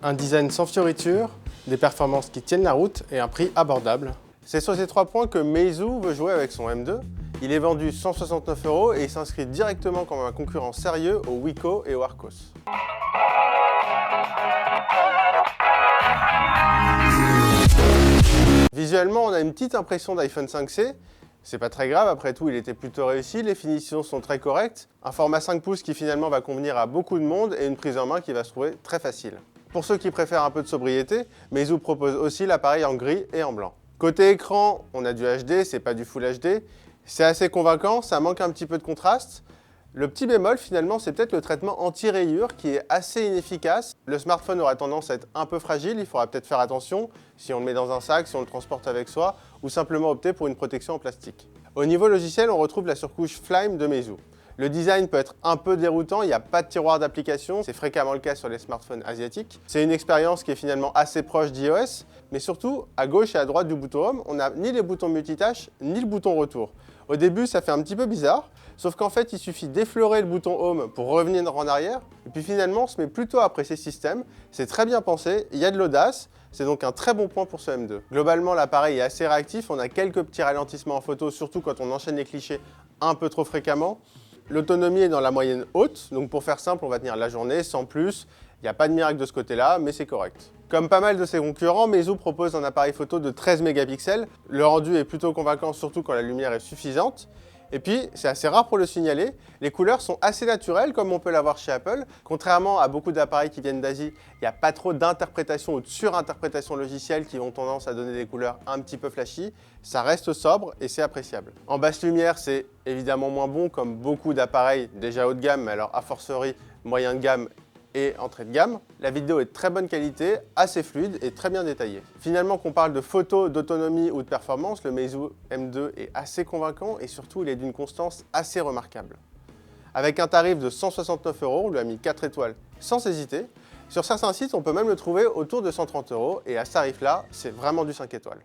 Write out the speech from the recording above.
Un design sans fioritures, des performances qui tiennent la route et un prix abordable. C'est sur ces 3 points que Meizu veut jouer avec son M2. Il est vendu 169 € et il s'inscrit directement comme un concurrent sérieux au Wiko et au Arcos. Visuellement, on a une petite impression d'iPhone 5C. C'est pas très grave, après tout, il était plutôt réussi, les finitions sont très correctes. Un format 5 pouces qui finalement va convenir à beaucoup de monde et une prise en main qui va se trouver très facile. Pour ceux qui préfèrent un peu de sobriété, Meizu propose aussi l'appareil en gris et en blanc. Côté écran, on a du HD, c'est pas du Full HD. C'est assez convaincant, ça manque un petit peu de contraste. Le petit bémol finalement, c'est peut-être le traitement anti-rayures qui est assez inefficace. Le smartphone aura tendance à être un peu fragile, il faudra peut-être faire attention si on le met dans un sac, si on le transporte avec soi, ou simplement opter pour une protection en plastique. Au niveau logiciel, on retrouve la surcouche Flyme de Meizu. Le design peut être un peu déroutant, il n'y a pas de tiroir d'application, c'est fréquemment le cas sur les smartphones asiatiques. C'est une expérience qui est finalement assez proche d'iOS, mais surtout, à gauche et à droite du bouton Home, on n'a ni les boutons multitâches, ni le bouton retour. Au début, ça fait un petit peu bizarre, sauf qu'en fait, il suffit d'effleurer le bouton Home pour revenir en arrière, et puis finalement, on se met plutôt à apprécier ce système. C'est très bien pensé, il y a de l'audace, c'est donc un très bon point pour ce M2. Globalement, l'appareil est assez réactif, on a quelques petits ralentissements en photo, surtout quand on enchaîne les clichés un peu trop fréquemment. L'autonomie est dans la moyenne haute, donc pour faire simple, on va tenir la journée sans plus. Il n'y a pas de miracle de ce côté-là, mais c'est correct. Comme pas mal de ses concurrents, Meizu propose un appareil photo de 13 mégapixels. Le rendu est plutôt convaincant, surtout quand la lumière est suffisante. Et puis, c'est assez rare pour le signaler, les couleurs sont assez naturelles comme on peut l'avoir chez Apple. Contrairement à beaucoup d'appareils qui viennent d'Asie, il n'y a pas trop d'interprétation ou de surinterprétation logicielle qui ont tendance à donner des couleurs un petit peu flashy. Ça reste sobre et c'est appréciable. En basse lumière, c'est évidemment moins bon comme beaucoup d'appareils déjà haut de gamme, mais alors a fortiori moyen de gamme et entrée de gamme. La vidéo est de très bonne qualité, assez fluide et très bien détaillée. Finalement, qu'on parle de photo, d'autonomie ou de performance, le Meizu M2 est assez convaincant et surtout il est d'une constance assez remarquable. Avec un tarif de 169 €, on lui a mis 4 étoiles sans hésiter. Sur certains sites, on peut même le trouver autour de 130 € et à ce tarif-là, c'est vraiment du 5 étoiles.